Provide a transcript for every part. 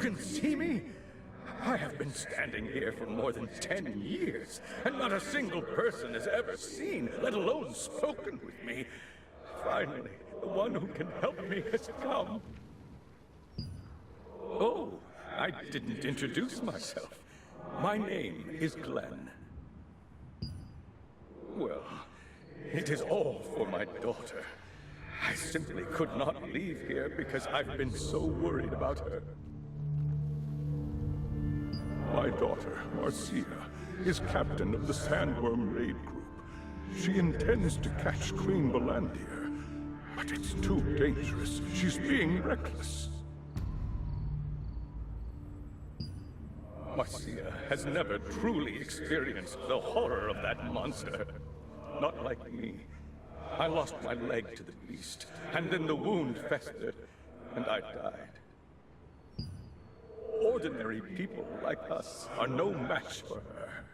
can see me? I have been standing here for more than 10 years, and not a single person has ever seen, let alone spoken with me. Finally, the one who can help me has come. Oh, I didn't introduce myself. My name is Glenn. Well, it is all for my daughter. I simply could not leave here because I've been so worried about her. My daughter, Marcia, is captain of the Sandworm Raid Group. She intends to catch Queen Belandir, but it's too dangerous. She's being reckless. Marcia has never truly experienced the horror of that monster. Not like me. I lost my leg to the beast, and then the wound festered, and I died. Ordinary people like us are no match for her.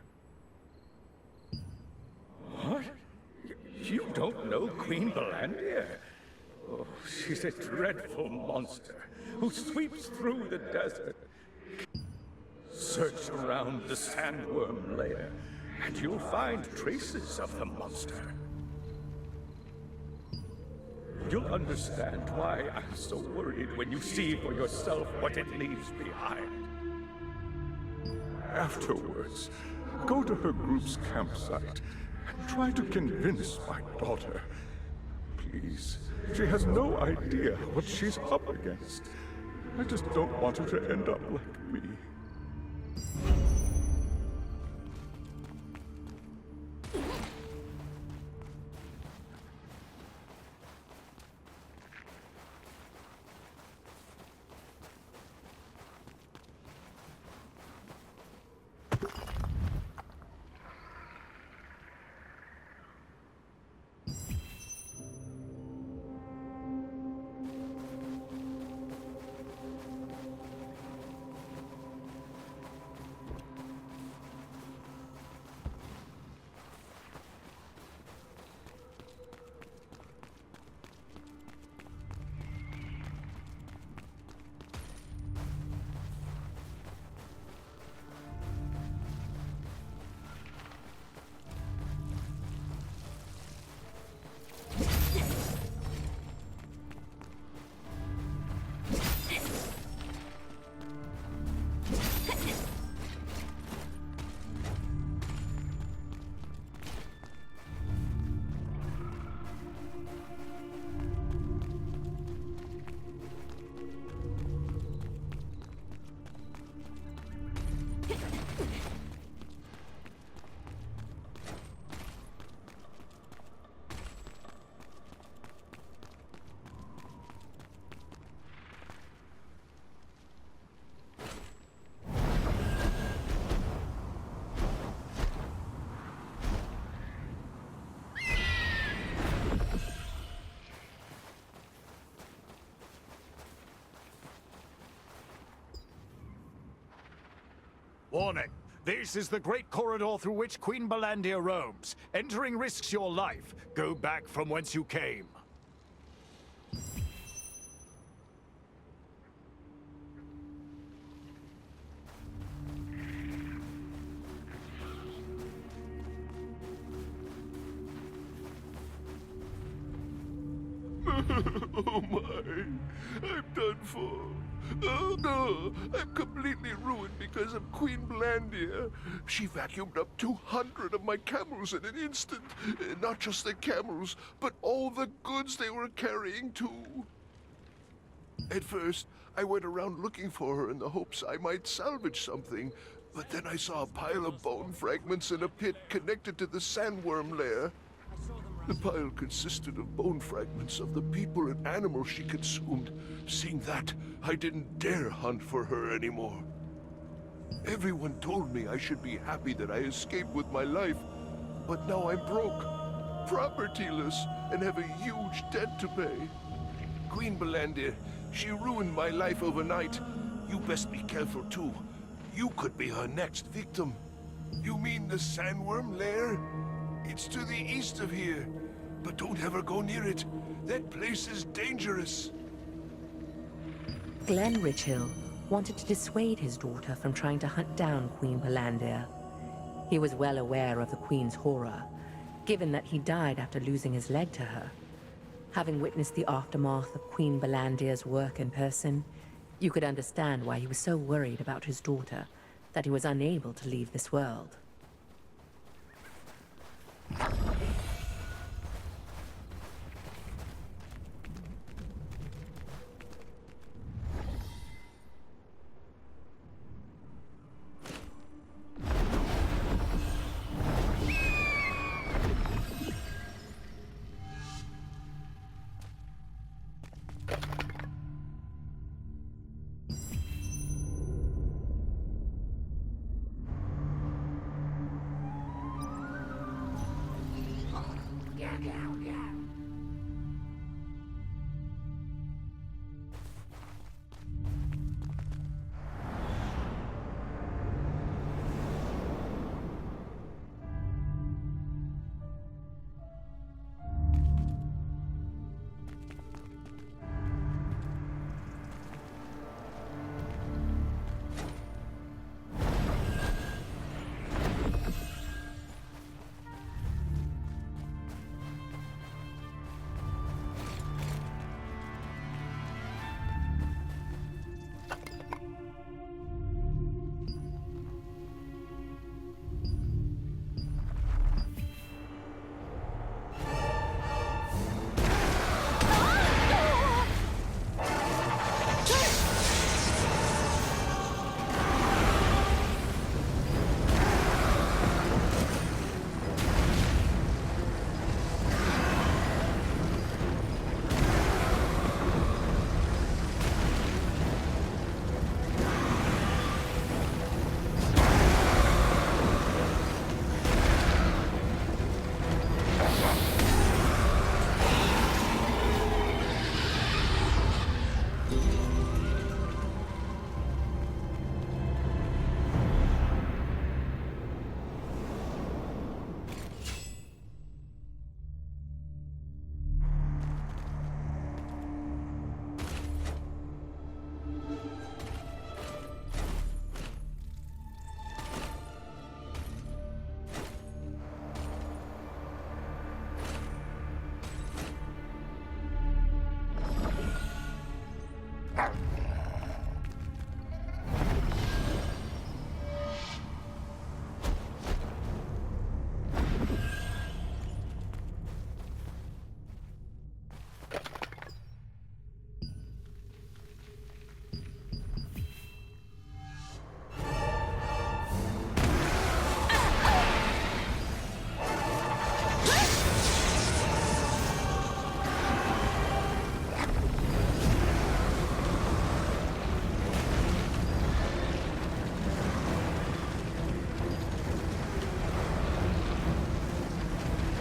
What? You don't know Queen Belandir? Oh, she's a dreadful monster who sweeps through the desert. Search around the Sandworm lair, and you'll find traces of the monster. You'll understand why I'm so worried when you see for yourself what it leaves behind. Afterwards, go to her group's campsite and try to convince my daughter. Please, she has no idea what she's up against. I just don't want her to end up like me. Warning. This is the great corridor through which Queen Belandir roams. Entering risks your life. Go back from whence you came. Oh my, I'm done for. Oh no, I'm completely ruined because of Queen Belandir. She vacuumed up 200 of my camels in an instant. Not just the camels, but all the goods they were carrying too. At first, I went around looking for her in the hopes I might salvage something, but then I saw a pile of bone fragments in a pit connected to the sandworm lair. The pile consisted of bone fragments of the people and animals she consumed. Seeing that, I didn't dare hunt for her anymore. Everyone told me I should be happy that I escaped with my life, but now I'm broke, propertyless, and have a huge debt to pay. Queen Belandir, she ruined my life overnight. You best be careful too. You could be her next victim. You mean the sandworm lair? It's to the east of here, but don't ever go near it. That place is dangerous. Glen Richhill, wanted to dissuade his daughter from trying to hunt down Queen Palandir. He was well aware of the Queen's horror, given that he died after losing his leg to her. Having witnessed the aftermath of Queen Balandir's work in person, you could understand why he was so worried about his daughter that he was unable to leave this world.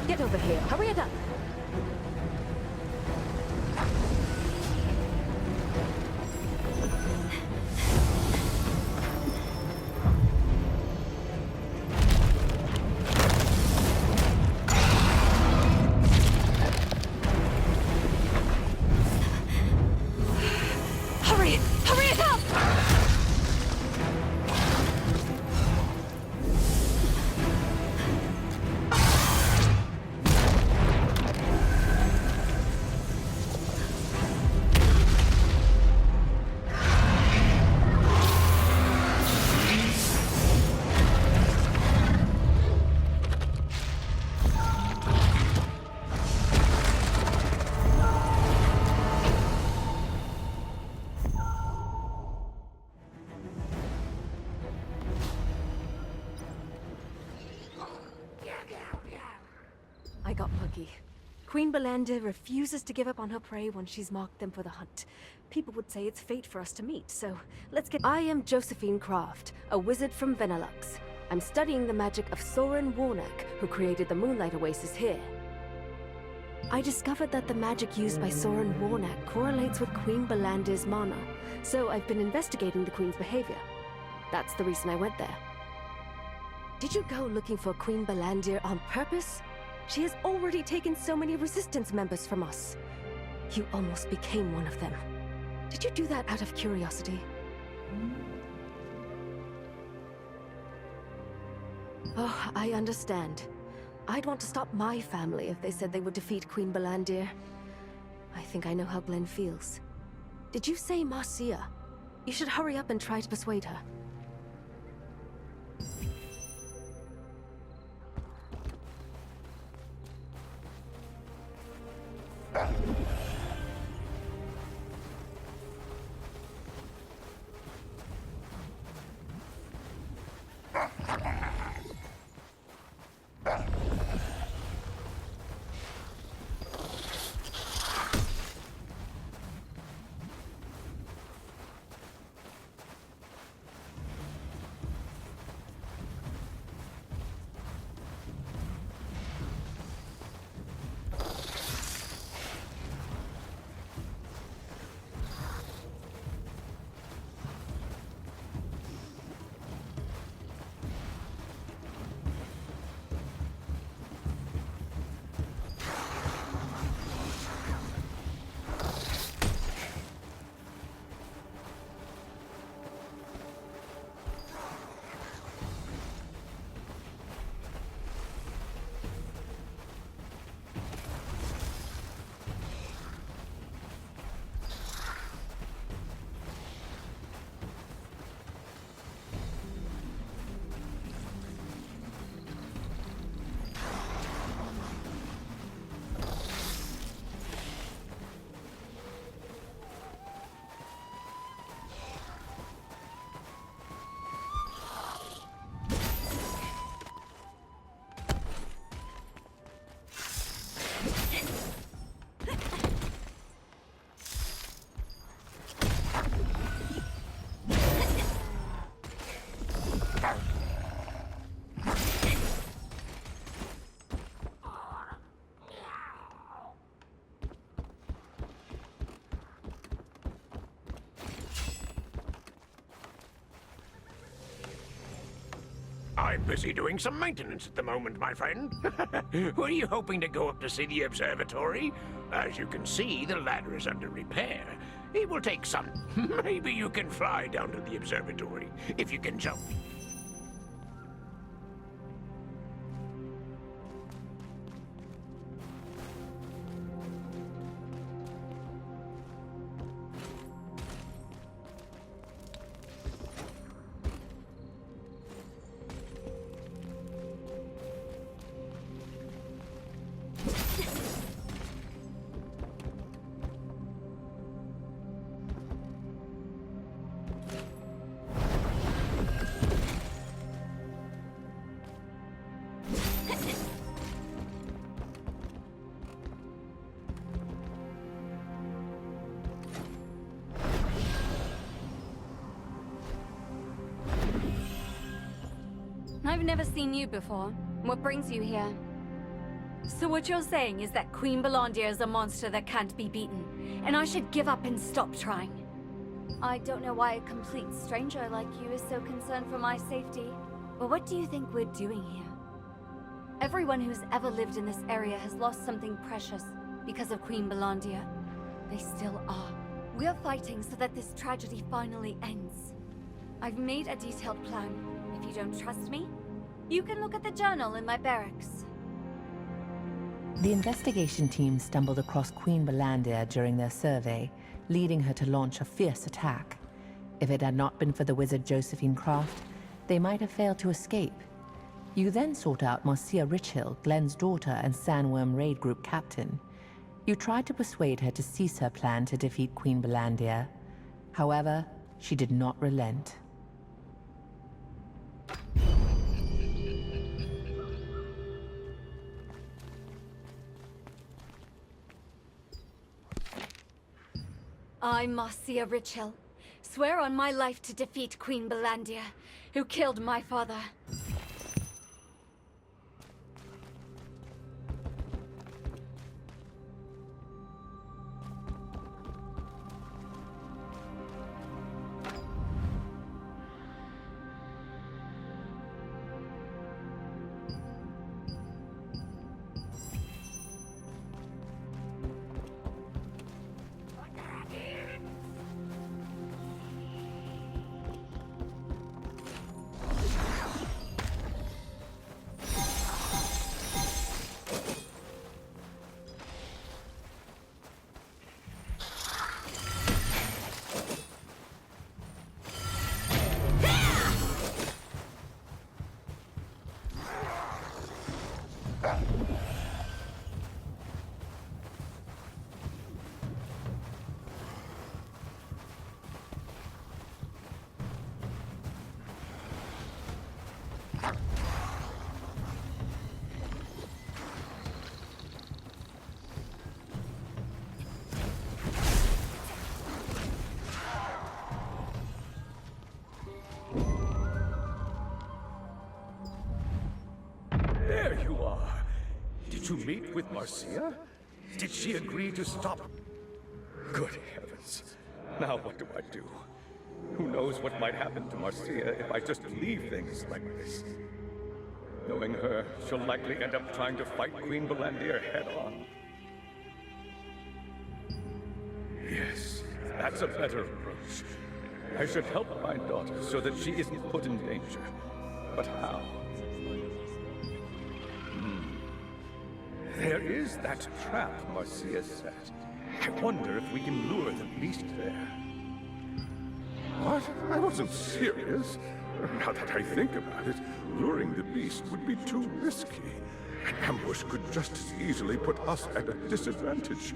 Get over here. Hurry it up. Hurry it up! I got lucky. Queen Balandir refuses to give up on her prey once she's marked them for the hunt. People would say it's fate for us to meet, so let's get— I am Josephine Croft, a wizard from Benelux. I'm studying the magic of Soren Warnack, who created the Moonlight Oasis here. I discovered that the magic used by Soren Warnack correlates with Queen Balandir's mana, so I've been investigating the Queen's behavior. That's the reason I went there. Did you go looking for Queen Balandir on purpose? She has already taken so many Resistance members from us. You almost became one of them. Did you do that out of curiosity? Oh, I understand. I'd want to stop my family if they said they would defeat Queen Balandir. I think I know how Glenn feels. Did you say Marcia? You should hurry up and try to persuade her. I'm busy doing some maintenance at the moment, my friend. Were you hoping to go up to see the observatory? As you can see, the ladder is under repair. It will take some... Maybe you can fly down to the observatory, if you can jump. I've never seen you before. What brings you here? So what you're saying is that Queen Balandir is a monster that can't be beaten, and I should give up and stop trying. I don't know why a complete stranger like you is so concerned for my safety, but what do you think we're doing here? Everyone who's ever lived in this area has lost something precious because of Queen Balandir. They still are. We're fighting so that this tragedy finally ends. I've made a detailed plan. If you don't trust me, you can look at the journal in my barracks. The investigation team stumbled across Queen Balandir during their survey, leading her to launch a fierce attack. If it had not been for the wizard Josephine Craft, they might have failed to escape. You then sought out Marcia Richhill, Glenn's daughter and Sandworm Raid Group captain. You tried to persuade her to cease her plan to defeat Queen Balandir. However, she did not relent. I'm Marcia Richhill. Swear on my life to defeat Queen Balandir, who killed my father. to meet with Marcia? Did she agree to stop? Good heavens. Now what do I do? Who knows what might happen to Marcia if I just leave things like this? Knowing her, she'll likely end up trying to fight Queen Belandir head-on. Yes, that's a better approach. I should help my daughter so that she isn't put in danger. But how? There is that trap Marcia set. I wonder if we can lure the beast there. What? I wasn't serious. Now that I think about it, luring the beast would be too risky. An ambush could just as easily put us at a disadvantage.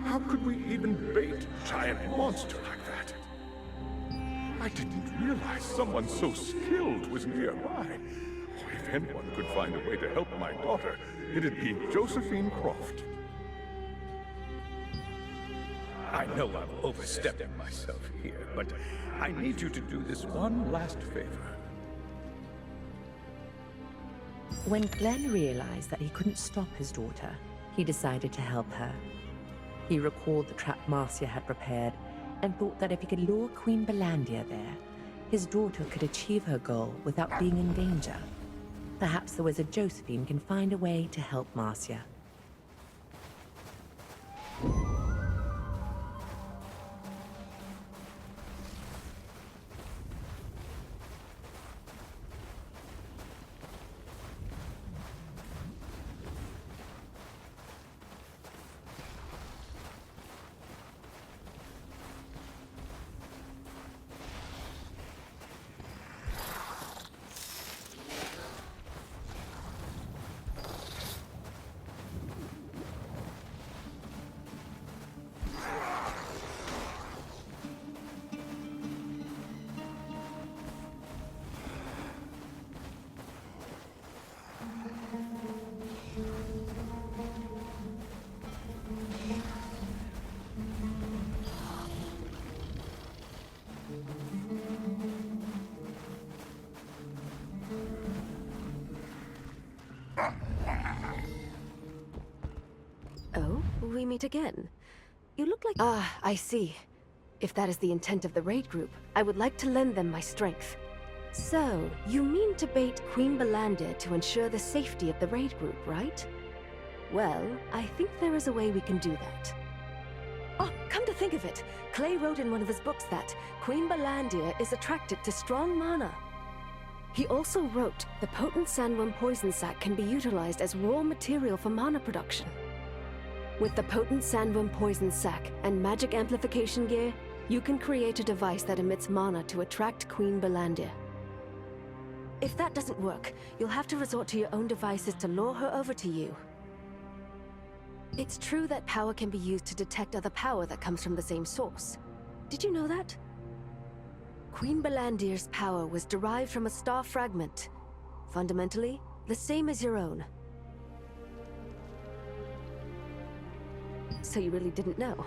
How could we even bait a giant monster like that? I didn't realize someone so skilled was nearby. If anyone could find a way to help my daughter, it'd be Josephine Croft. I know I'm overstepping myself here, but I need you to do this one last favor. When Glenn realized that he couldn't stop his daughter, he decided to help her. He recalled the trap Marcia had prepared and thought that if he could lure Queen Belandir there, his daughter could achieve her goal without being in danger. Perhaps the wizard Josephine can find a way to help Marcia. Oh, we meet again. You look like... Ah, I see. If that is the intent of the raid group, I would like to lend them my strength. So, you mean to bait Queen Belandir to ensure the safety of the raid group, right? Well, I think there is a way we can do that. Oh, come to think of it, Clay wrote in one of his books that Queen Belandir is attracted to strong mana. He also wrote the potent sandworm poison sac can be utilized as raw material for mana production. With the potent sandworm poison sac and magic amplification gear, you can create a device that emits mana to attract Queen Belandir. If that doesn't work, you'll have to resort to your own devices to lure her over to you. It's true that power can be used to detect other power that comes from the same source. Did you know that? Queen Belandir's power was derived from a star fragment. Fundamentally, the same as your own. So you really didn't know?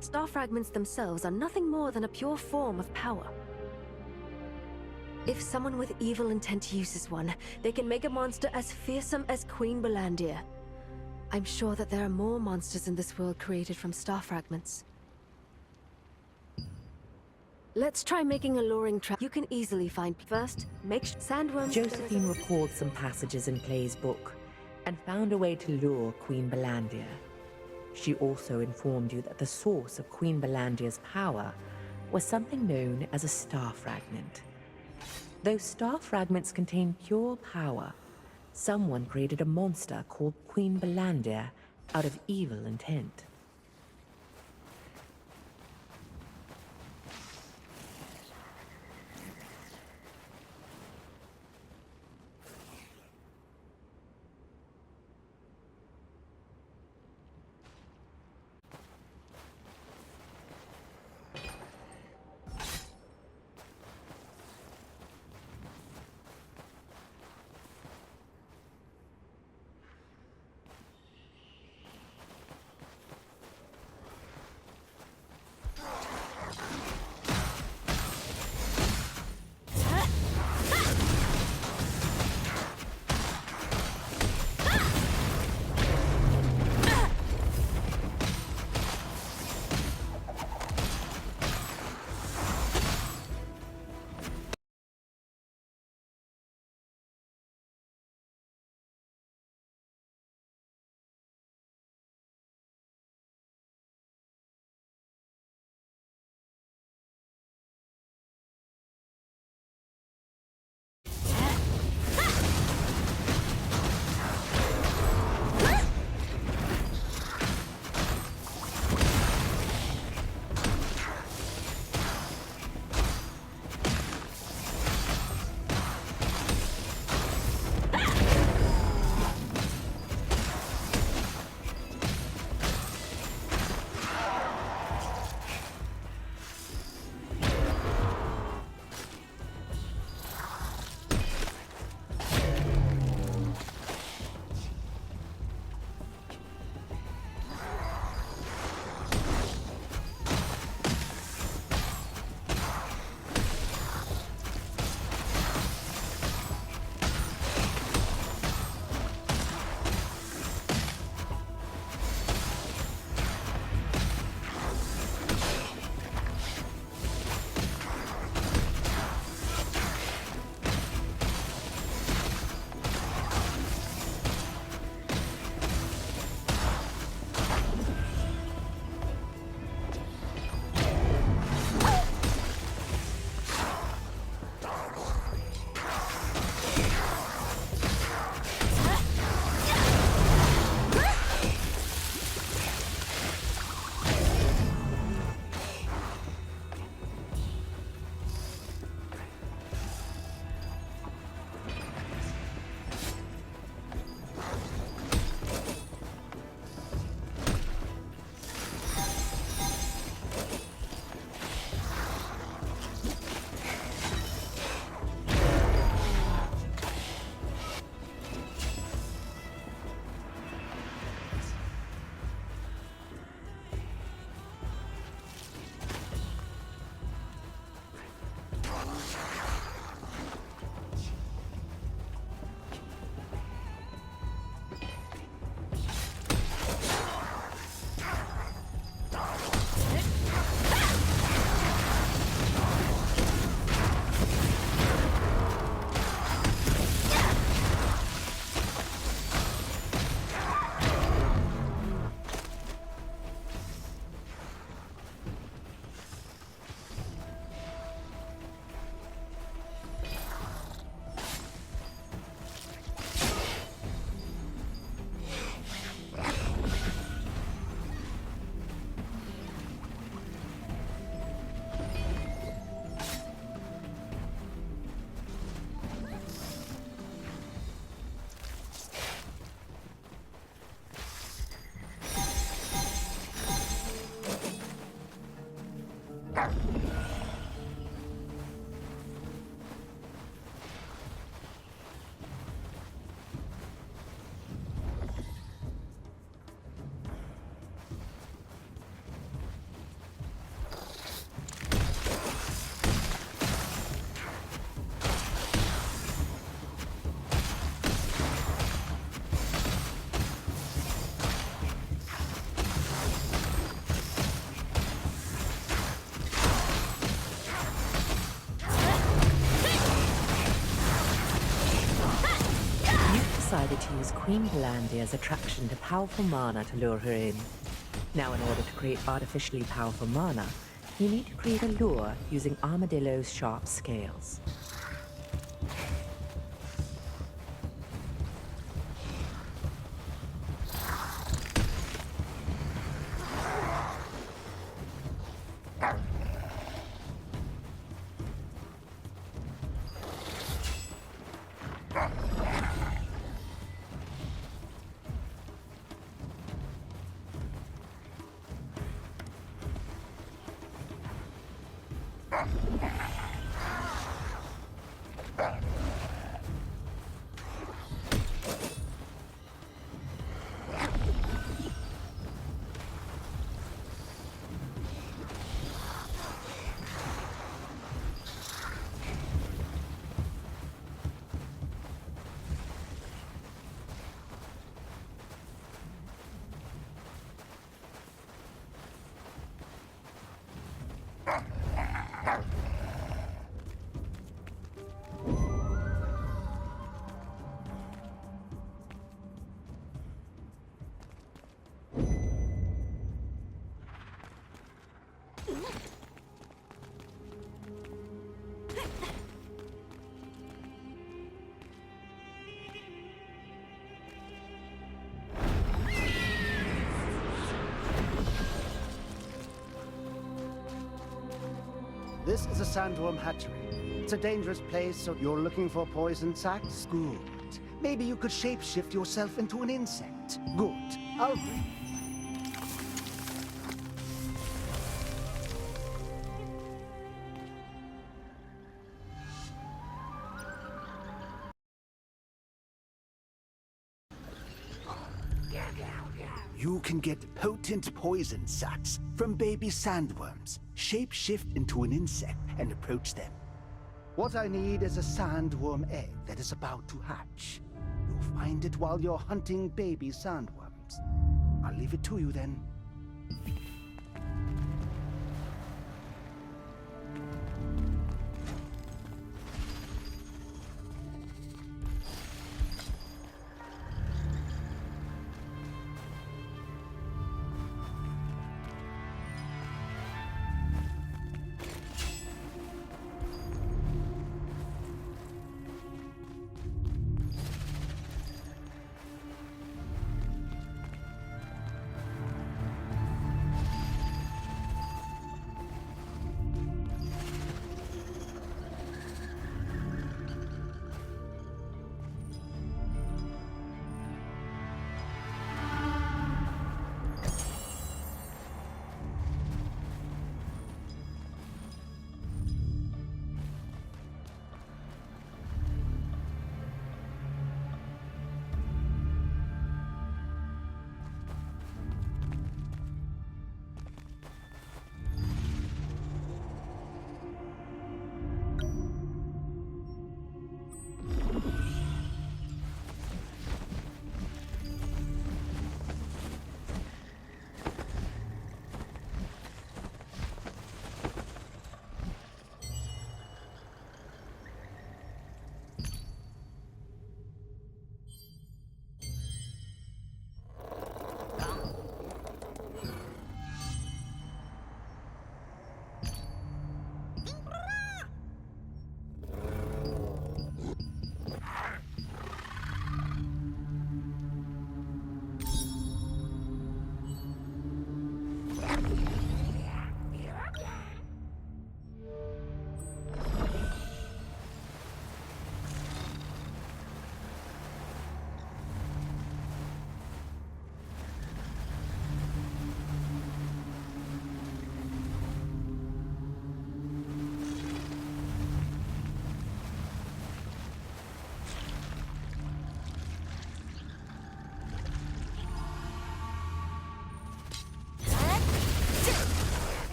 Star fragments themselves are nothing more than a pure form of power. If someone with evil intent uses one, they can make a monster as fearsome as Queen Belandir. I'm sure that there are more monsters in this world created from star fragments. Let's try making a luring trap. You can easily find... First, make sandworms... Josephine recalled some passages in Clay's book and found a way to lure Queen Belandir. She also informed you that the source of Queen Belandir's power was something known as a star fragment. Those star fragments contain pure power. Someone created a monster called Queen Belandir out of evil intent. decided to use Queen Belandia's attraction to powerful mana to lure her in. Now, in order to create artificially powerful mana, you need to create a lure using Armadillo's sharp scales. This is a sandworm hatchery. It's a dangerous place, so you're looking for poison sacs? Good. Maybe you could shapeshift yourself into an insect. Good. I'll bring. You can get potent poison sacs from baby sandworms. Shape-shift into an insect and approach them. What I need is a sandworm egg that is about to hatch. You'll find it while you're hunting baby sandworms. I'll leave it to you then.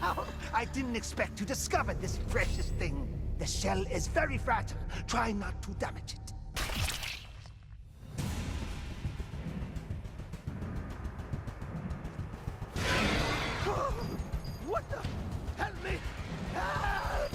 Wow! I didn't expect to discover this precious thing. The shell is very fragile. Try not to damage it. What the? Help me! Help!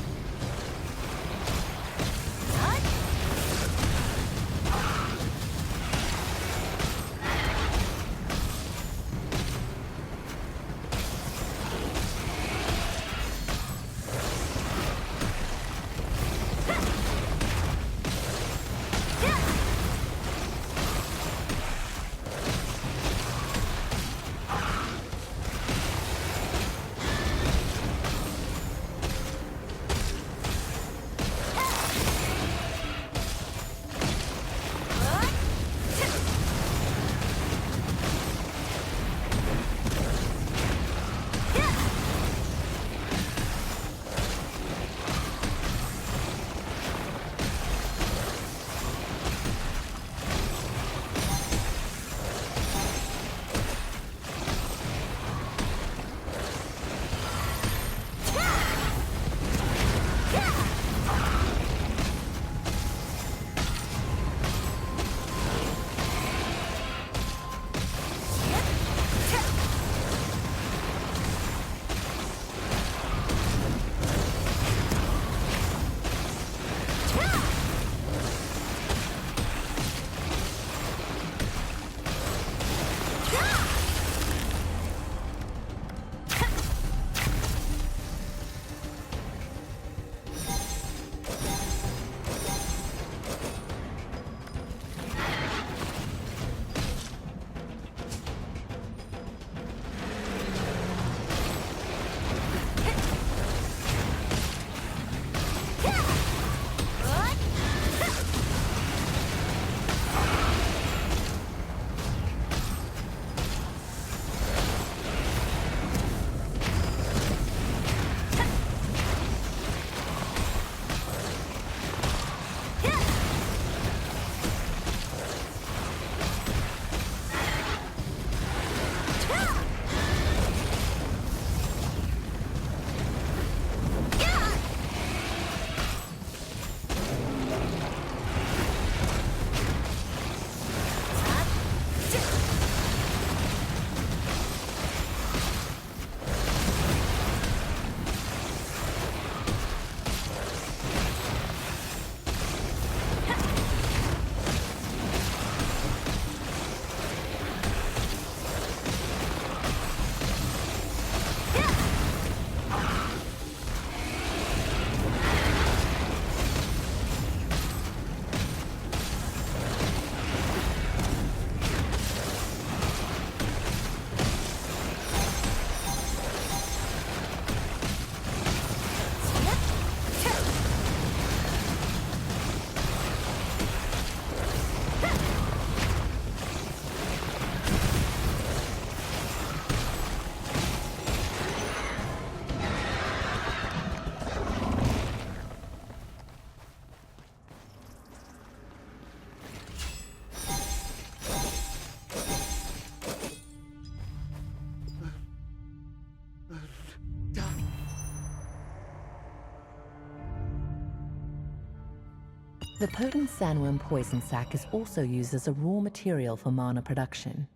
The potent sandworm poison sac is also used as a raw material for mana production.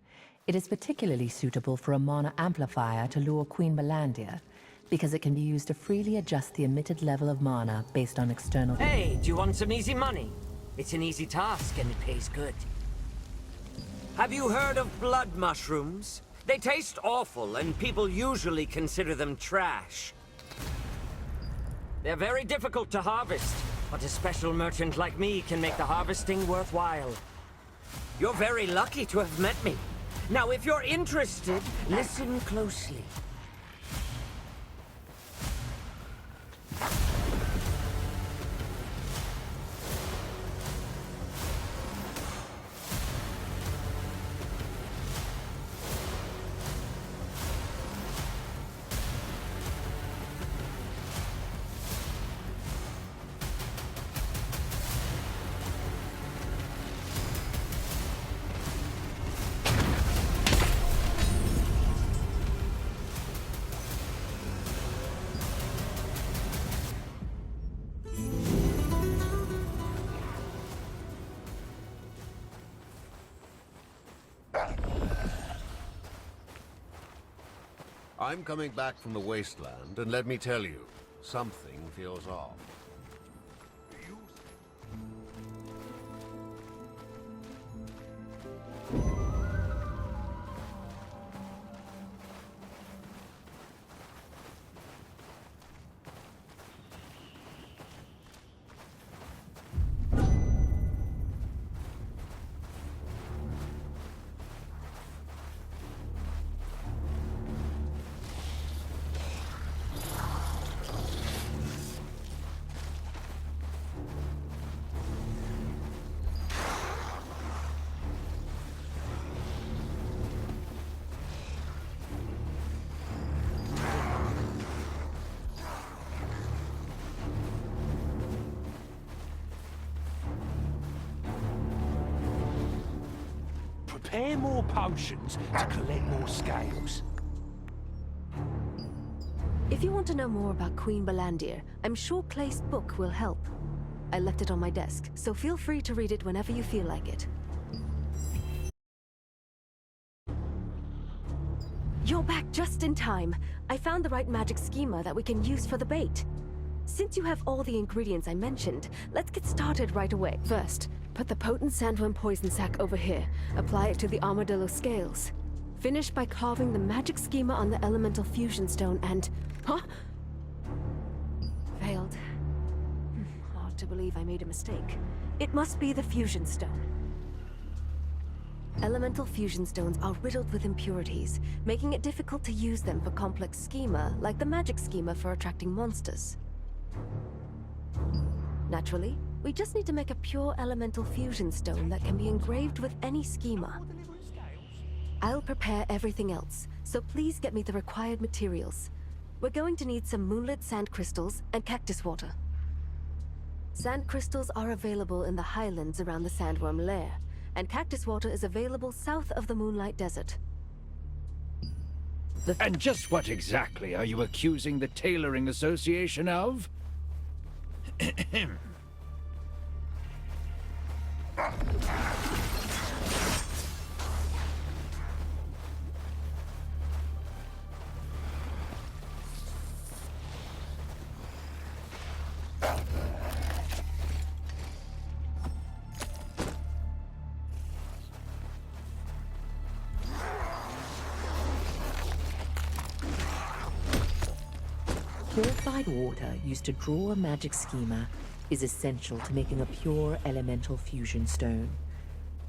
It is particularly suitable for a mana amplifier to lure Queen Belandia, because it can be used to freely adjust the emitted level of mana based on external... Hey, do you want some easy money? It's an easy task and it pays good. Have you heard of blood mushrooms? They taste awful and people usually consider them trash. They're very difficult to harvest, but a special merchant like me can make the harvesting worthwhile. You're very lucky to have met me. Now, if you're interested, listen closely. I'm coming back from the wasteland, and let me tell you, something feels off. Prepare more potions to collect more scales. If you want to know more about Queen Balandir, I'm sure Clay's book will help. I left it on my desk, so feel free to read it whenever you feel like it. You're back just in time. I found the right magic schema that we can use for the bait. Since you have all the ingredients I mentioned, let's get started right away. First, put the potent sandworm poison sac over here. Apply it to the armadillo scales. Finish by carving the magic schema on the elemental fusion stone and... Huh? Failed. Hard to believe I made a mistake. It must be the fusion stone. Elemental fusion stones are riddled with impurities, making it difficult to use them for complex schema, like the magic schema for attracting monsters. Naturally, we just need to make a pure elemental fusion stone that can be engraved with any schema. I'll prepare everything else, so please get me the required materials. We're going to need some moonlit sand crystals and cactus water. Sand crystals are available in the highlands around the sandworm lair, and cactus water is available south of the Moonlight Desert. And just what exactly are you accusing the Tailoring Association of? Purified water used to draw a magic schema is essential to making a pure elemental fusion stone.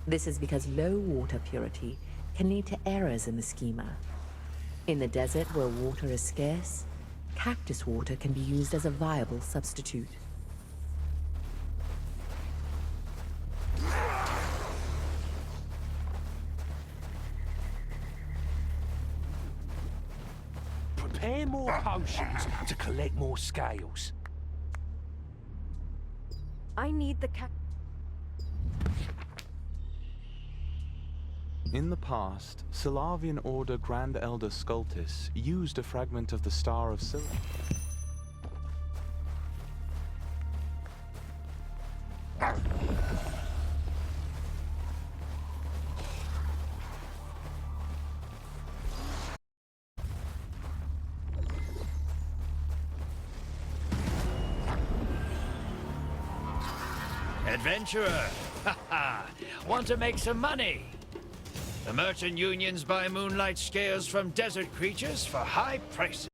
This is because low water purity can lead to errors in the schema. In the desert where water is scarce, cactus water can be used as a viable substitute. Prepare more potions to collect more scales. I need the In the past, Solavian Order Grand Elder Scultis used a fragment of the Star of Silver. Adventurer! Ha ha! Want to make some money? The merchant unions buy moonlight scales from desert creatures for high prices.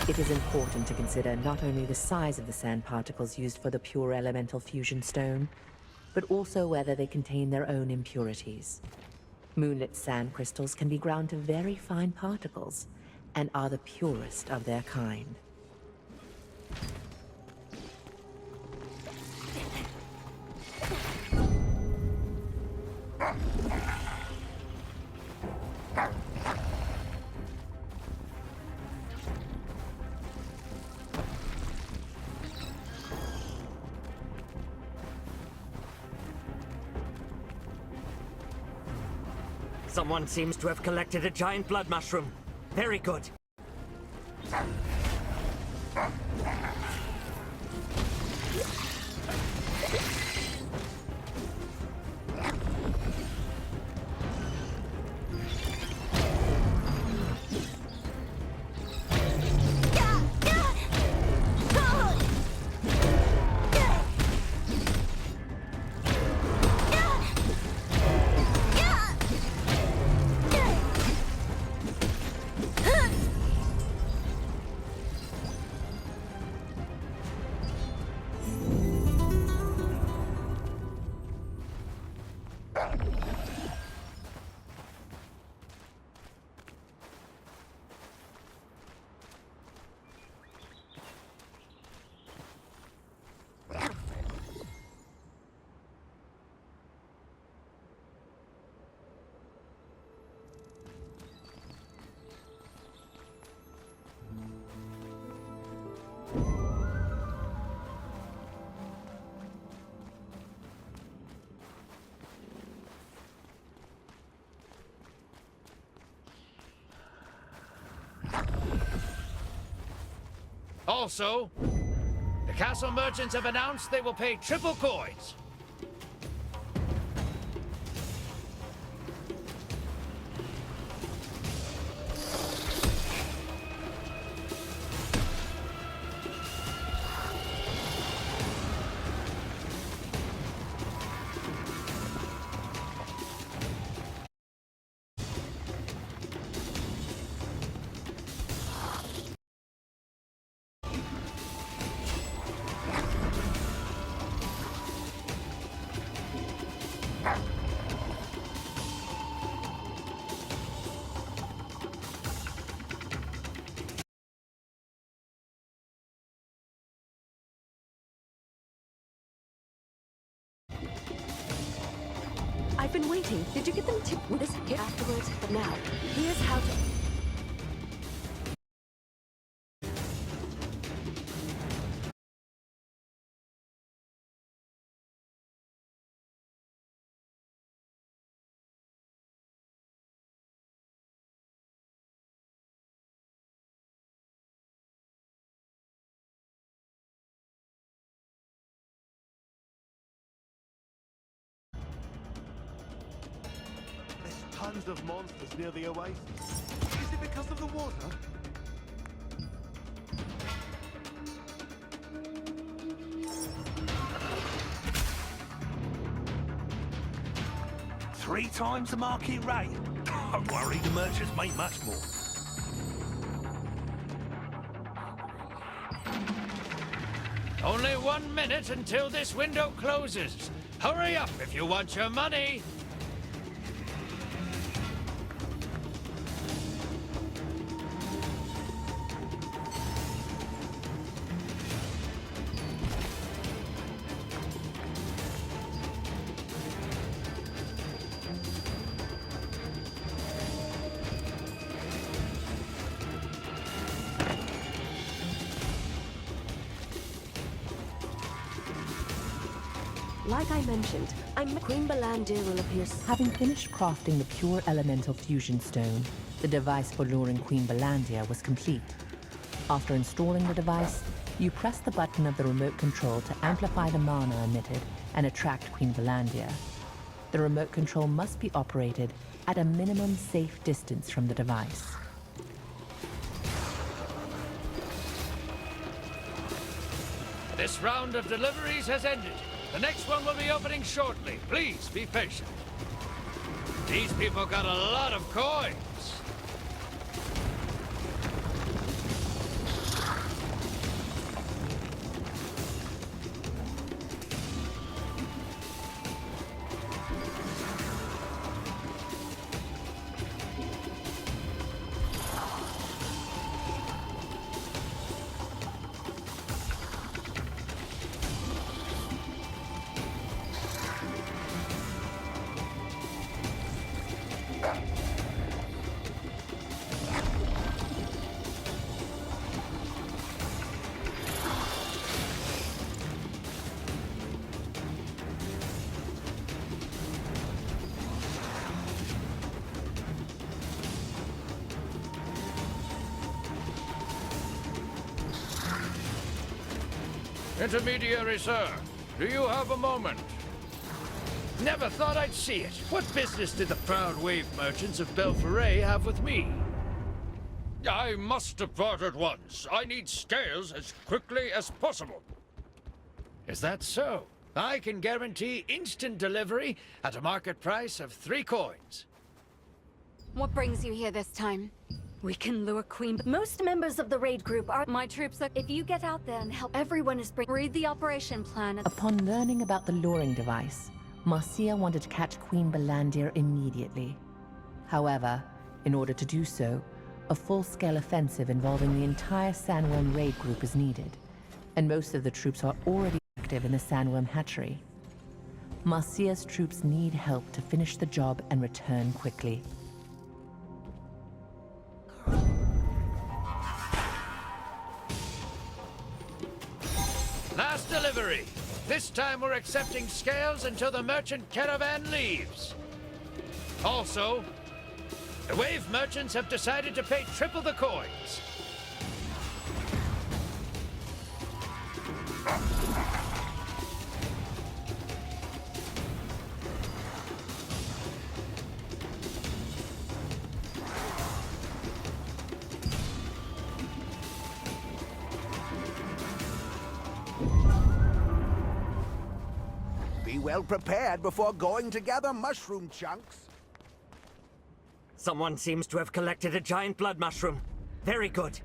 It is important to consider not only the size of the sand particles used for the pure elemental fusion stone, but also whether they contain their own impurities. Moonlit sand crystals can be ground to very fine particles, and are the purest of their kind. Someone seems to have collected a giant blood mushroom. Very good. Also, the castle merchants have announced they will pay triple coins. I've been waiting. Did you get them tip this hit afterwards? But now, here's how to... Tons of monsters near the oasis. Is it because of the water? Three times the market rate. Don't worry, the merchants make much more. Only 1 minute until this window closes. Hurry up if you want your money. Like I mentioned, Queen Balandir will appear... Having finished crafting the pure elemental fusion stone, the device for luring Queen Balandir was complete. After installing the device, you press the button of the remote control to amplify the mana emitted and attract Queen Balandir. The remote control must be operated at a minimum safe distance from the device. This round of deliveries has ended. The next one will be opening shortly. Please be patient. These people got a lot of coins. Intermediary, sir. Do you have a moment? Never thought I'd see it. What business did the proud wave merchants of Belforay have with me? I must depart at once. I need scales as quickly as possible. Is that so? I can guarantee instant delivery at a market price of 3 coins. What brings you here this time? We can lure Queen. Most members of the raid group are. My troops are... If you get out there and help, everyone is read the operation plan. Upon learning about the luring device, Marcia wanted to catch Queen Belandir immediately. However, in order to do so, a full-scale offensive involving the entire Sandworm raid group is needed, and most of the troops are already active in the Sandworm hatchery. Marcia's troops need help to finish the job and return quickly. Last delivery. This time we're accepting scales until the merchant caravan leaves. Also, the wave merchants have decided to pay triple the coins. Be well prepared before going to gather mushroom chunks. Someone seems to have collected a giant blood mushroom. Very good.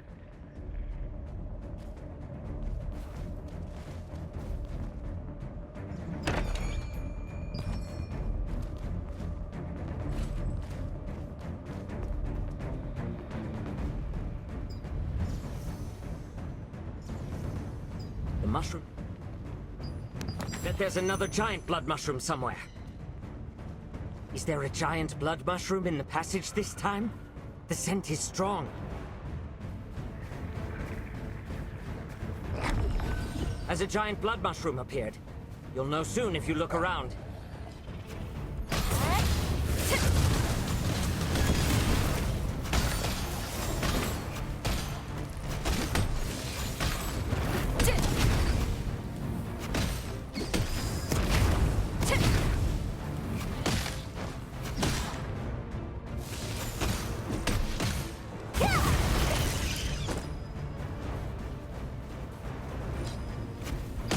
The mushroom. Bet there's another giant blood mushroom somewhere. Is there a giant blood mushroom in the passage this time? The scent is strong. Has a giant blood mushroom appeared? You'll know soon if you look around.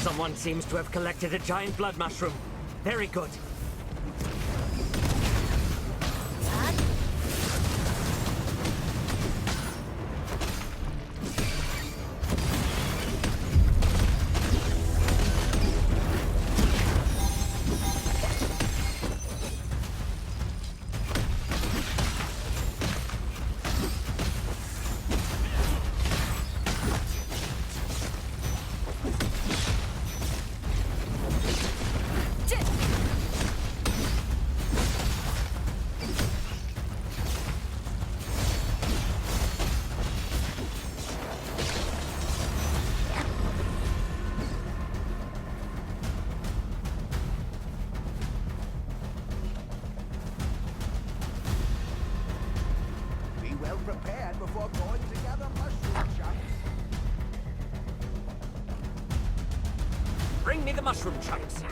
Someone seems to have collected a giant blood mushroom. Very good. Prepared before going to gather mushroom chunks. Bring me the mushroom chunks.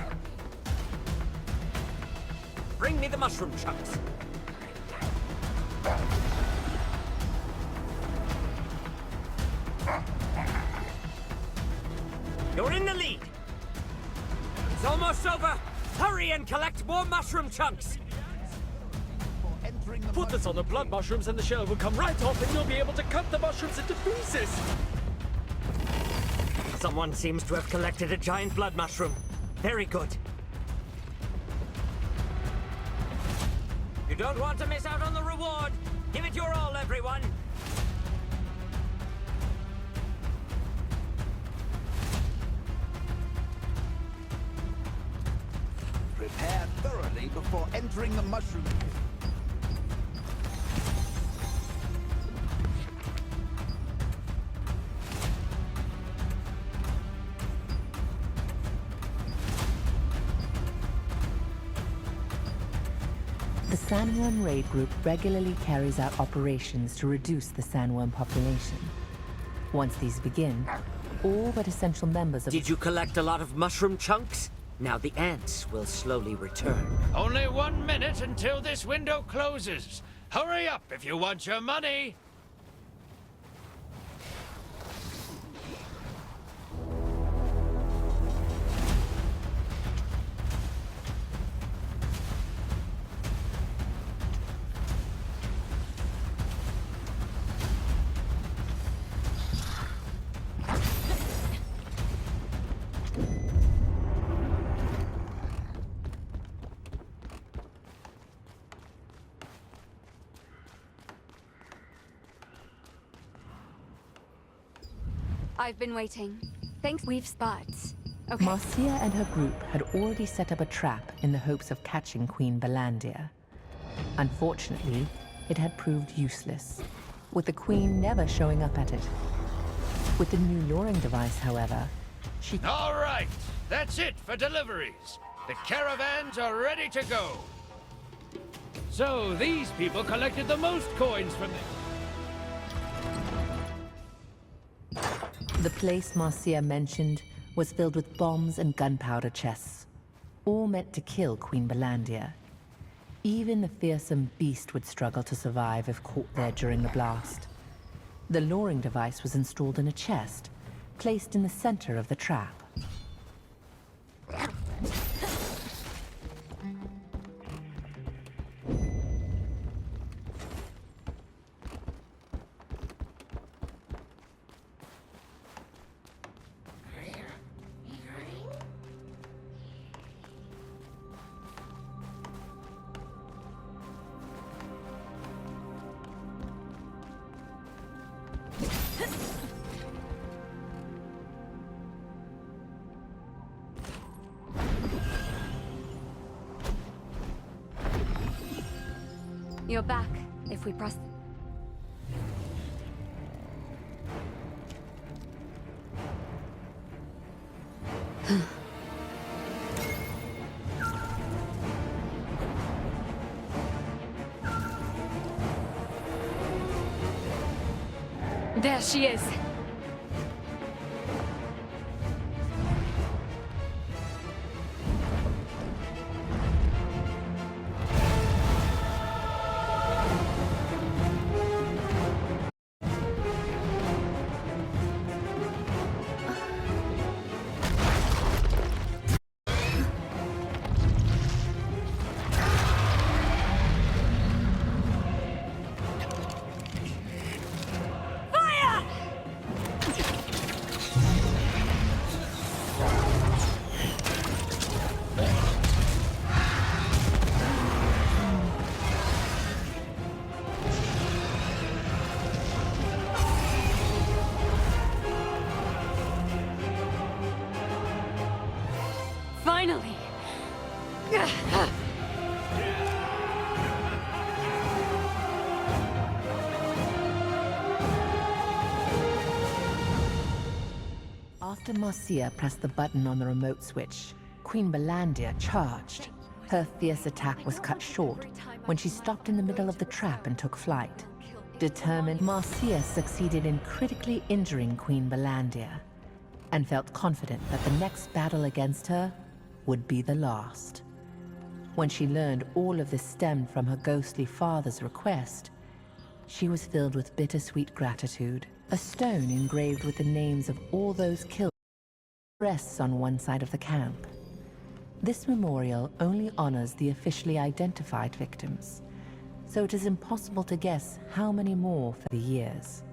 Bring me the mushroom chunks. You're in the lead. It's almost over. Hurry and collect more mushroom chunks. Put this on the blood mushrooms and the shell will come right off and you'll be able to cut the mushrooms into pieces! Someone seems to have collected a giant blood mushroom. Very good. You don't want to miss out on the reward. Give it your all, everyone. Prepare thoroughly before entering the mushroom. The Sandworm Raid Group regularly carries out operations to reduce the sandworm population. Once these begin, all but essential members of... Did you collect a lot of mushroom chunks? Now the ants will slowly return. Only 1 minute until this window closes. Hurry up if you want your money. I've been waiting. Thanks, we've spots. Okay. Marcia and her group had already set up a trap in the hopes of catching Queen Belandia. Unfortunately, it had proved useless, with the Queen never showing up at it. With the new luring device, however, she... All right, that's it for deliveries. The caravans are ready to go. So these people collected the most coins from the... The place Marcia mentioned was filled with bombs and gunpowder chests, all meant to kill Queen Belandia. Even the fearsome beast would struggle to survive if caught there during the blast. The luring device was installed in a chest, placed in the center of the trap. You're back, if we press... There she is! Finally! After Marcia pressed the button on the remote switch, Queen Belandia charged. Her fierce attack was cut short when she stopped in the middle of the trap and took flight. Determined, Marcia succeeded in critically injuring Queen Belandia, and felt confident that the next battle against her would be the last. When she learned all of this stemmed from her ghostly father's request, she was filled with bittersweet gratitude. A stone engraved with the names of all those killed rests on one side of the camp. This memorial only honors the officially identified victims, so it is impossible to guess how many more for the years.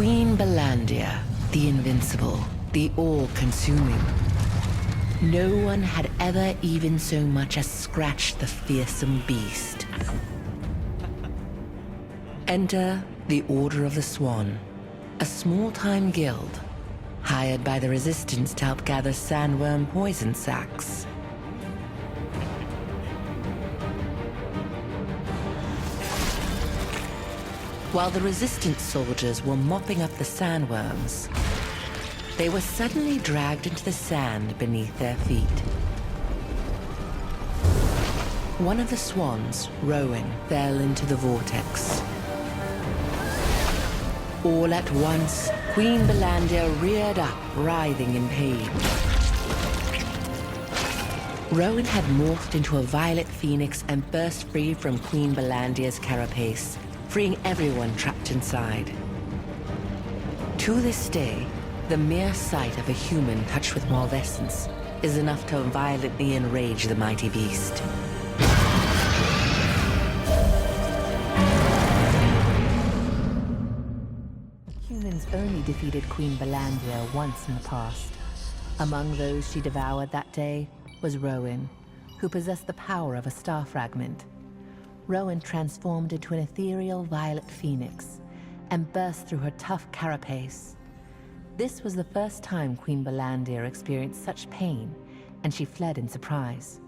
Queen Belandia, the invincible, the all-consuming. No one had ever even so much as scratched the fearsome beast. Enter the Order of the Swan, a small-time guild, hired by the Resistance to help gather sandworm poison sacs. While the Resistance soldiers were mopping up the sandworms, they were suddenly dragged into the sand beneath their feet. One of the swans, Rowan, fell into the vortex. All at once, Queen Belandia reared up, writhing in pain. Rowan had morphed into a violet phoenix and burst free from Queen Belandia's carapace, freeing everyone trapped inside. To this day, the mere sight of a human touched with malvescence is enough to violently enrage the mighty beast. Humans only defeated Queen Belandia once in the past. Among those she devoured that day was Rowan, who possessed the power of a star fragment. Rowan transformed into an ethereal violet phoenix and burst through her tough carapace. This was the first time Queen Belandia experienced such pain, and she fled in surprise.